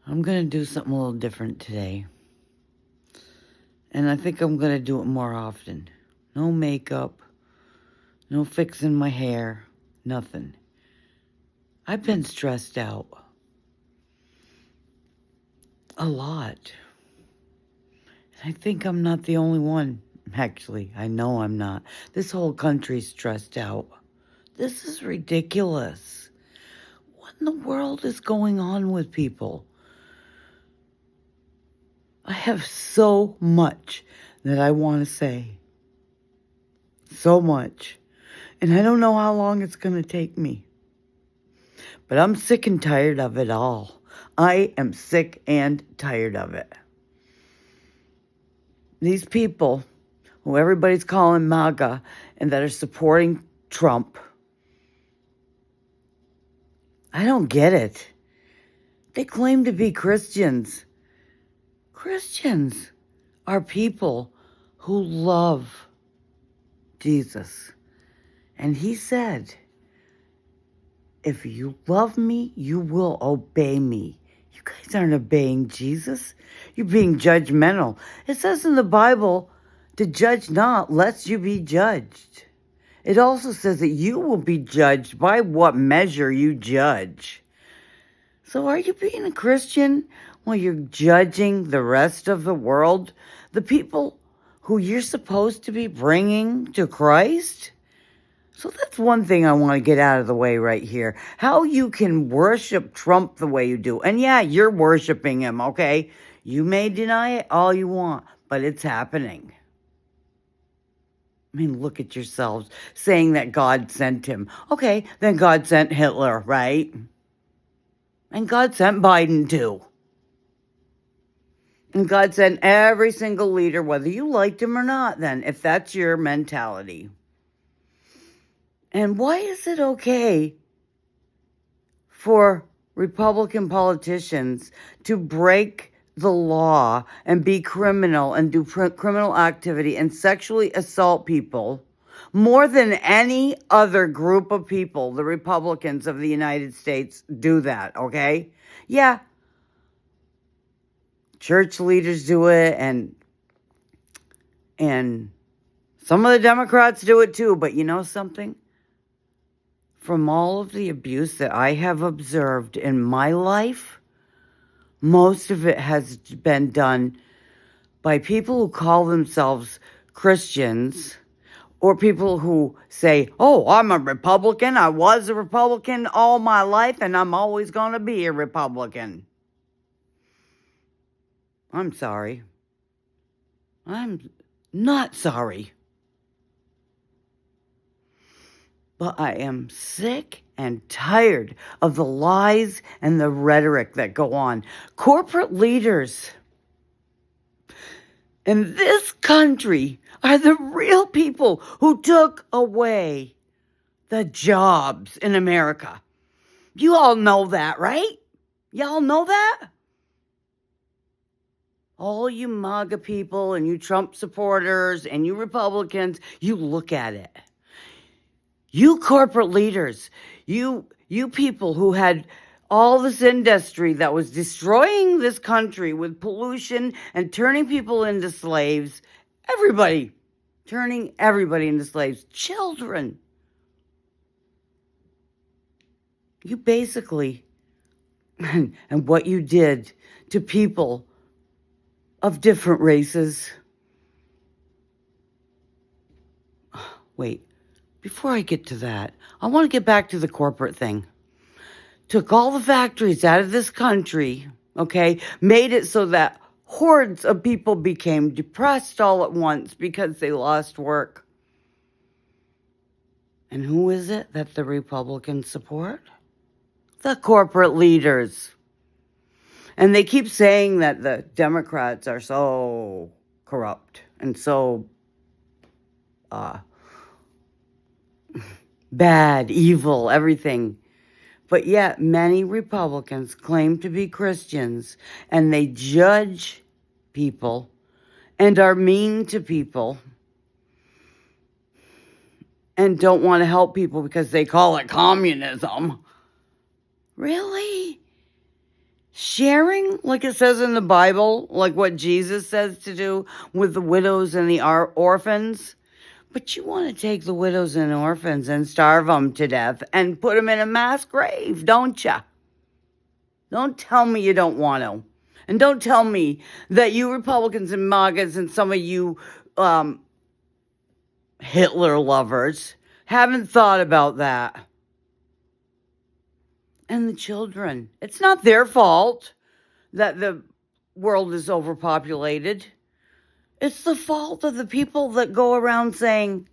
I'm going to do something a little different today. And I think I'm going to do it more often. No makeup, no fixing my hair, nothing. I've been stressed out. A lot. And I think I'm not the only one. Actually, I know I'm not. This whole country's stressed out. This is ridiculous. What in the world is going on with people? I have so much that I want to say. So much. And I don't know how long it's going to take me. But I'm sick and tired of it all. I am sick and tired of it. These people who everybody's calling MAGA and that are supporting Trump, I don't get it. They claim to be Christians. Christians are people who love Jesus. And he said, if you love me, you will obey me. You guys aren't obeying Jesus. You're being judgmental. It says in the Bible, to judge not, lest you be judged. It also says that you will be judged by what measure you judge. So are you being a Christian while you're judging the rest of the world? The people who you're supposed to be bringing to Christ? So that's one thing I want to get out of the way right here. How you can worship Trump the way you do. And yeah, you're worshiping him, okay? You may deny it all you want, but it's happening. I mean, look at yourselves saying that God sent him. Okay, then God sent Hitler, right? And God sent Biden too. And God sent every single leader, whether you liked him or not, then, if that's your mentality. And why is it okay for Republican politicians to break the law and be criminal and do criminal activity and sexually assault people more than any other group of people? The Republicans of the United States do that, okay? Yeah. Church leaders do it, and some of the Democrats do it too, but you know something? From all of the abuse that I have observed in my life, most of it has been done by people who call themselves Christians, or people who say, oh, I'm a Republican. I was a Republican all my life, and I'm always going to be a Republican. I'm sorry. I'm not sorry. But I am sick and tired of the lies and the rhetoric that go on. Corporate leaders in this country are the real people who took away the jobs in America. You all know that, right? Y'all know that? All you MAGA people and you Trump supporters and you Republicans, you look at it. You corporate leaders, you people who had all this industry that was destroying this country with pollution and turning people into slaves, turning everybody into slaves, children. You basically, and what you did to people of different races. Wait. Before I get to that, I want to get back to the corporate thing. Took all the factories out of this country, okay? Made it so that hordes of people became depressed all at once because they lost work. And who is it that the Republicans support? The corporate leaders. And they keep saying that the Democrats are so corrupt and so bad, evil, everything. But yet many Republicans claim to be Christians, and they judge people and are mean to people and don't want to help people because they call it communism. Really? Sharing, like it says in the Bible, like what Jesus says to do with the widows and the orphans. But you want to take the widows and orphans and starve them to death and put them in a mass grave, don't you? Don't tell me you don't want to. And don't tell me that you Republicans and MAGAs and some of you Hitler lovers haven't thought about that. And the children. It's not their fault that the world is overpopulated. It's the fault of the people that go around saying,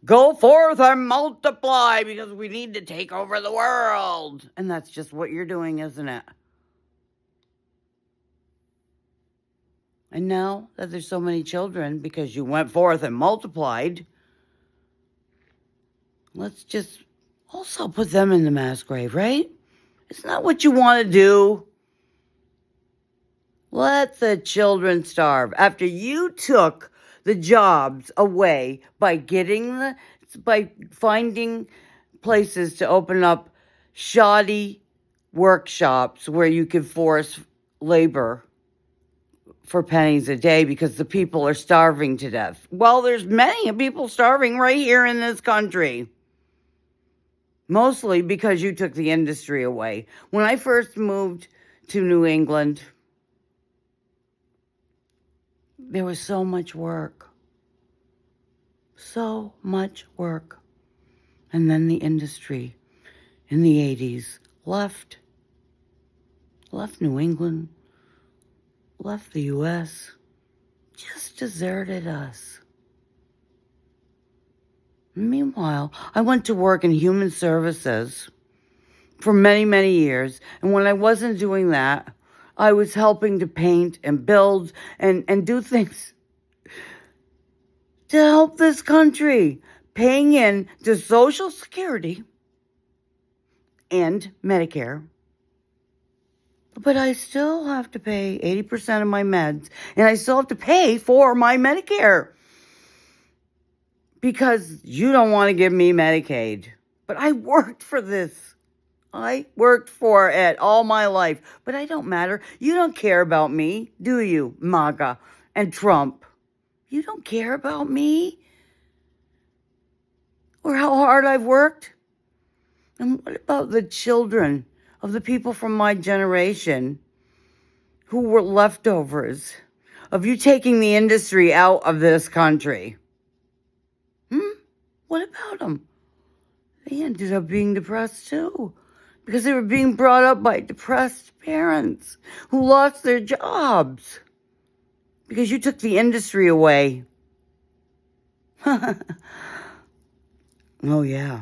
go forth and multiply because we need to take over the world. And that's just what you're doing, isn't it? And now that there's so many children because you went forth and multiplied, let's just also put them in the mass grave, right? Isn't that what you want to do? Let the children starve. After you took the jobs away by finding places to open up shoddy workshops where you could force labor for pennies a day because the people are starving to death. Well, there's many people starving right here in this country. Mostly because you took the industry away. When I first moved to New England, there was so much work. So much work. And then the industry in the 80s left New England, left the U.S., just deserted us. Meanwhile, I went to work in human services for many, many years. And when I wasn't doing that, I was helping to paint and build and do things to help this country, paying in to Social Security and Medicare. But I still have to pay 80% of my meds, and I still have to pay for my Medicare because you don't want to give me Medicaid. But I worked for this. I worked for it all my life, but I don't matter. You don't care about me, do you, MAGA and Trump? You don't care about me or how hard I've worked? And what about the children of the people from my generation who were leftovers of you taking the industry out of this country? What about them? They ended up being depressed too because they were being brought up by depressed parents who lost their jobs because you took the industry away. Oh, yeah.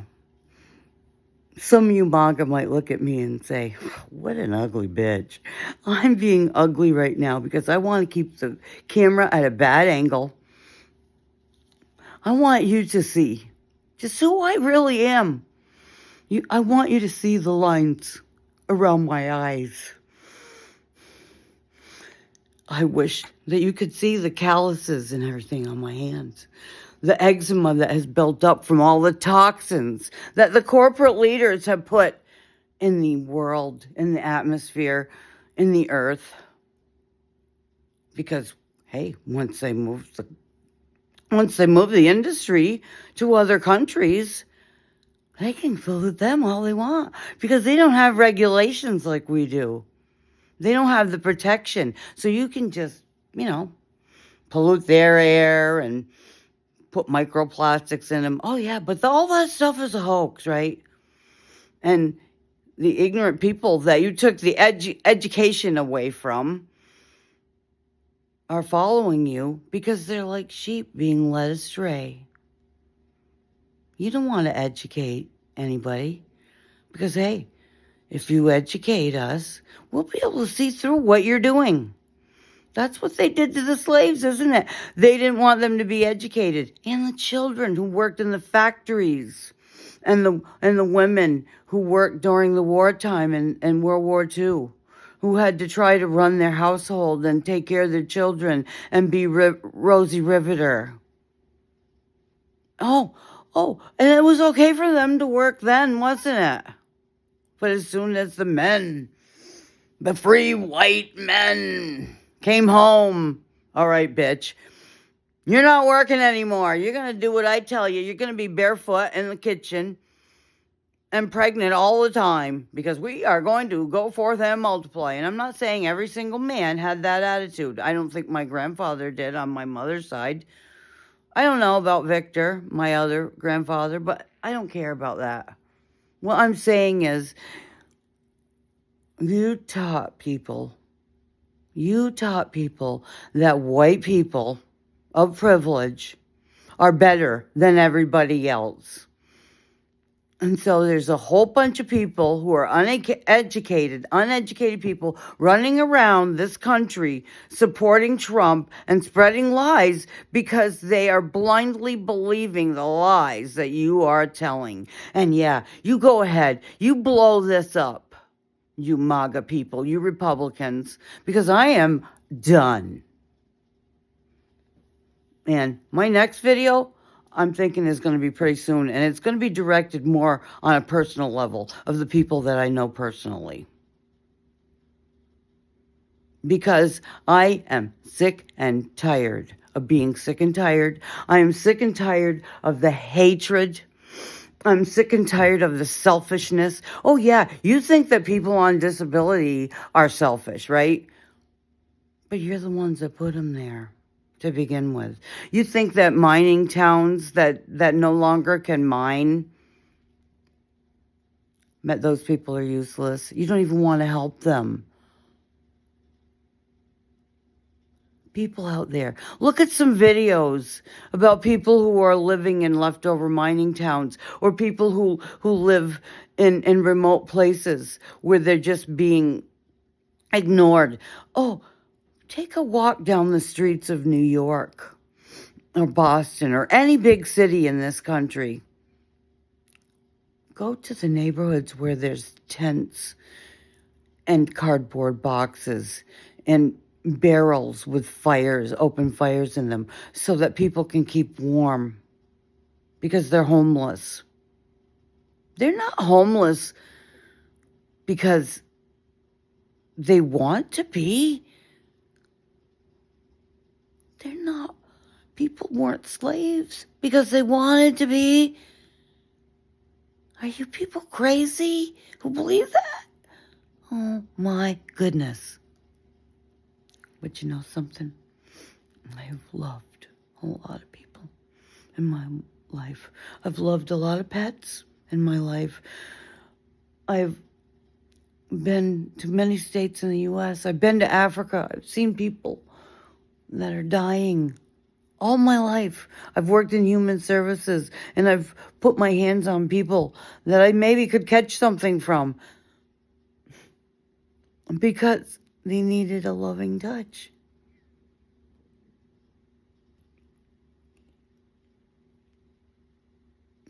Some of you MAGA might look at me and say, what an ugly bitch. I'm being ugly right now because I want to keep the camera at a bad angle. I want you to see just who I really am. I want you to see the lines around my eyes. I wish that you could see the calluses and everything on my hands. The eczema that has built up from all the toxins that the corporate leaders have put in the world, in the atmosphere, in the earth. Because, hey, once they move the industry to other countries, they can pollute them all they want because they don't have regulations like we do. They don't have the protection. So you can just, pollute their air and put microplastics in them. Oh, yeah, but all that stuff is a hoax, right? And the ignorant people that you took the education away from are following you because they're like sheep being led astray. You don't want to educate anybody because, hey, if you educate us, we'll be able to see through what you're doing. That's what they did to the slaves, isn't it? They didn't want them to be educated. And the children who worked in the factories and the women who worked during the wartime and World War II, who had to try to run their household and take care of their children and be Rosie Riveter. Oh, and it was okay for them to work then, wasn't it? But as soon as the men The free white men came home. All right, bitch. You're not working anymore. You're going to do what I tell you. You're going to be barefoot in the kitchen and pregnant all the time because we are going to go forth and multiply. And I'm not saying every single man had that attitude. I don't think my grandfather did on my mother's side. I don't know about Victor, my other grandfather, but I don't care about that. What I'm saying is, you taught people that white people of privilege are better than everybody else. And so there's a whole bunch of people who are uneducated people running around this country supporting Trump and spreading lies because they are blindly believing the lies that you are telling. And yeah, you go ahead, you blow this up, you MAGA people, you Republicans, because I am done. And my next video, I'm thinking is going to be pretty soon, and it's going to be directed more on a personal level of the people that I know personally. Because I am sick and tired of being sick and tired. I am sick and tired of the hatred. I'm sick and tired of the selfishness. Oh yeah, you think that people on disability are selfish, right? But you're the ones that put them there to begin with. You think that mining towns that no longer can mine, that those people are useless. You don't even want to help them. People out there, look at some videos about people who are living in leftover mining towns, or people who live in remote places where they're just being ignored. Oh, take a walk down the streets of New York or Boston or any big city in this country. Go to the neighborhoods where there's tents and cardboard boxes and barrels with fires, open fires in them, so that people can keep warm because they're homeless. They're not homeless because they want to be. They're not. People weren't slaves because they wanted to be. Are you people crazy who believe that? Oh my goodness. But you know something? I have loved a lot of people in my life. I've loved a lot of pets in my life. I've been to many states in the U.S. I've been to Africa. I've seen people that are dying all my life. I've worked in human services, and I've put my hands on people that I maybe could catch something from because they needed a loving touch.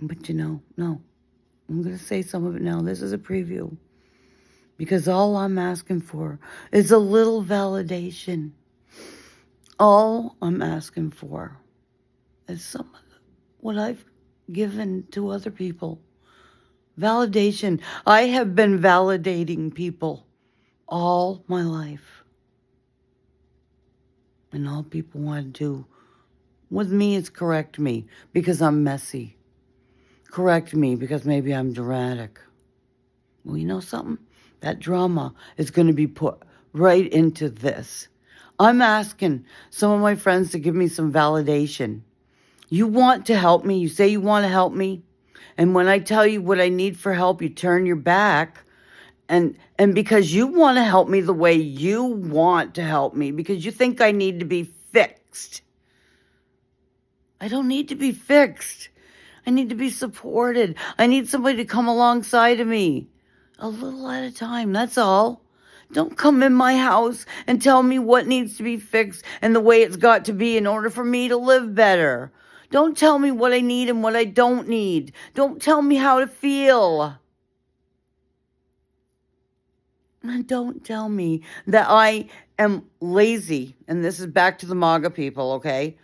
But you know, no. I'm going to say some of it now. This is a preview. Because all I'm asking for is a little validation. All I'm asking for is some of what I've given to other people. Validation. I have been validating people all my life. And all people want to do with me is correct me because I'm messy. Correct me because maybe I'm dramatic. Well, you know something? That drama is going to be put right into this. I'm asking some of my friends to give me some validation. You want to help me. You say you want to help me. And when I tell you what I need for help, you turn your back. And because you want to help me the way you want to help me, because you think I need to be fixed. I don't need to be fixed. I need to be supported. I need somebody to come alongside of me. A little at a time, that's all. Don't come in my house and tell me what needs to be fixed and the way it's got to be in order for me to live better. Don't tell me what I need and what I don't need. Don't tell me how to feel. And don't tell me that I am lazy. And this is back to the MAGA people, okay?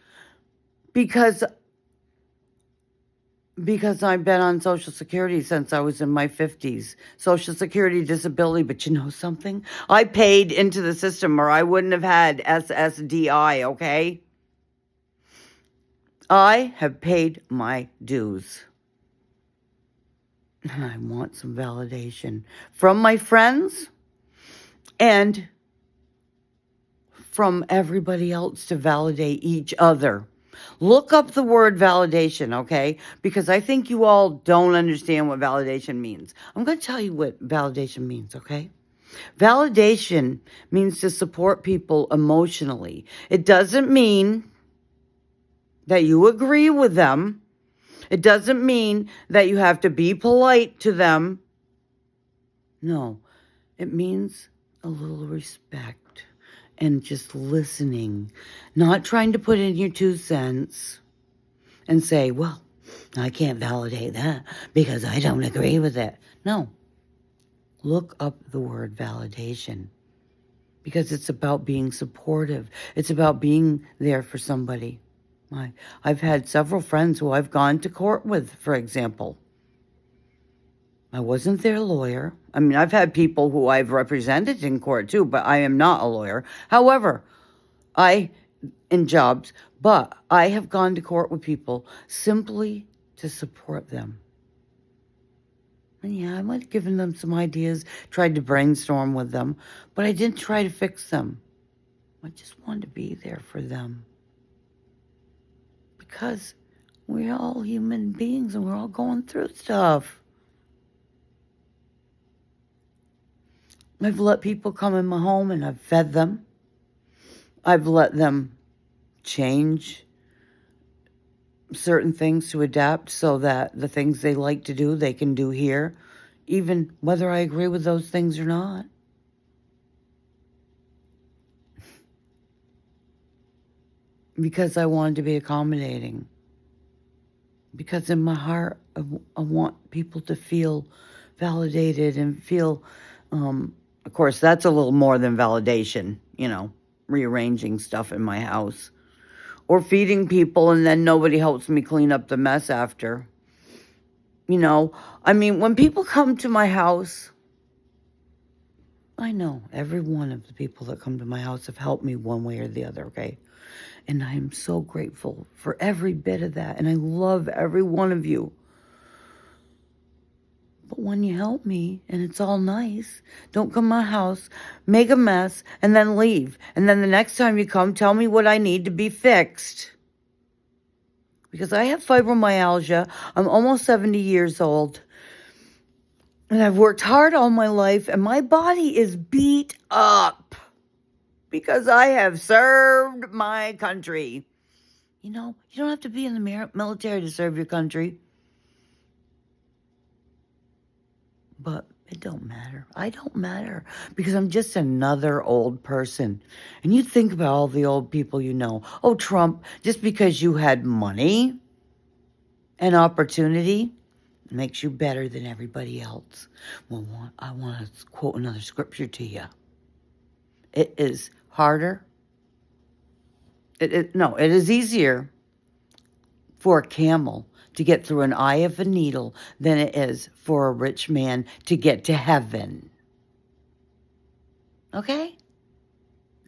Because Because I've been on Social Security since I was in my 50s. Social Security disability, but you know something? I paid into the system or I wouldn't have had SSDI, okay? I have paid my dues. And I want some validation from my friends and from everybody else to validate each other. Look up the word validation, okay? Because I think you all don't understand what validation means. I'm going to tell you what validation means, okay? Validation means to support people emotionally. It doesn't mean that you agree with them. It doesn't mean that you have to be polite to them. No, it means a little respect and just listening, not trying to put in your 2 cents and say, well, I can't validate that because I don't agree with it. No, look up the word validation because it's about being supportive. It's about being there for somebody. I've had several friends who I've gone to court with, for example. I wasn't their lawyer. I mean, I've had people who I've represented in court too, but I am not a lawyer. However, in jobs, but I have gone to court with people simply to support them. And yeah, I might have given them some ideas, tried to brainstorm with them, but I didn't try to fix them. I just wanted to be there for them. Because we're all human beings and we're all going through stuff. I've let people come in my home and I've fed them. I've let them change certain things to adapt so that the things they like to do, they can do here, even whether I agree with those things or not. Because I wanted to be accommodating. Because in my heart, I want people to feel validated and feel, of course, that's a little more than validation, rearranging stuff in my house. Or feeding people and then nobody helps me clean up the mess after. When people come to my house, I know every one of the people that come to my house have helped me one way or the other, okay? And I am so grateful for every bit of that. And I love every one of you. But when you help me and it's all nice, don't come to my house, make a mess, and then leave. And then the next time you come, tell me what I need to be fixed. Because I have fibromyalgia. I'm almost 70 years old. And I've worked hard all my life. And my body is beat up. Because I have served my country. You don't have to be in the military to serve your country. But it don't matter. I don't matter because I'm just another old person. And you think about all the old people you know. Oh, Trump, just because you had money and opportunity makes you better than everybody else. Well, I want to quote another scripture to you. It is harder. It is easier for a camel to get through an eye of a needle than it is for a rich man to get to heaven. Okay?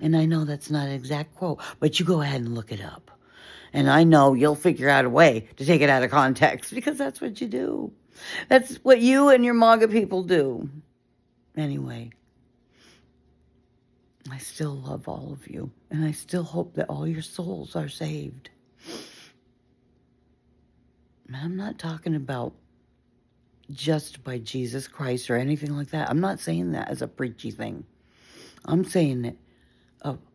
And I know that's not an exact quote, but you go ahead and look it up. And I know you'll figure out a way to take it out of context because that's what you do. That's what you and your MAGA people do. Anyway, I still love all of you. And I still hope that all your souls are saved. I'm not talking about just by Jesus Christ or anything like that. I'm not saying that as a preachy thing. I'm saying it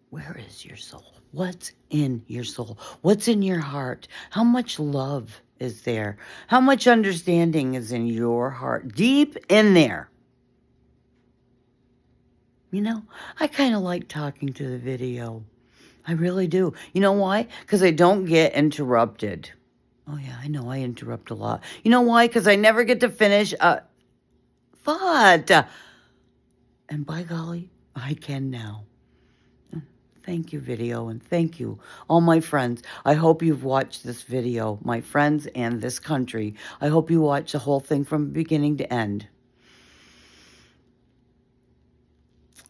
where is your soul? What's in your soul? What's in your heart? How much love is there? How much understanding is in your heart? Deep in there. I kind of like talking to the video. I really do. You know why? Because I don't get interrupted. Oh, yeah, I know I interrupt a lot. You know why? Because I never get to finish a thought. And by golly, I can now. Thank you, video, and thank you, all my friends. I hope you've watched this video, my friends and this country. I hope you watch the whole thing from beginning to end.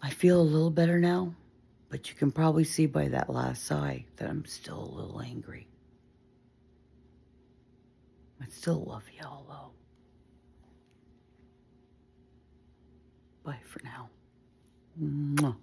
I feel a little better now, but you can probably see by that last sigh that I'm still a little angry. I still love y'all, though. Bye for now. Mwah.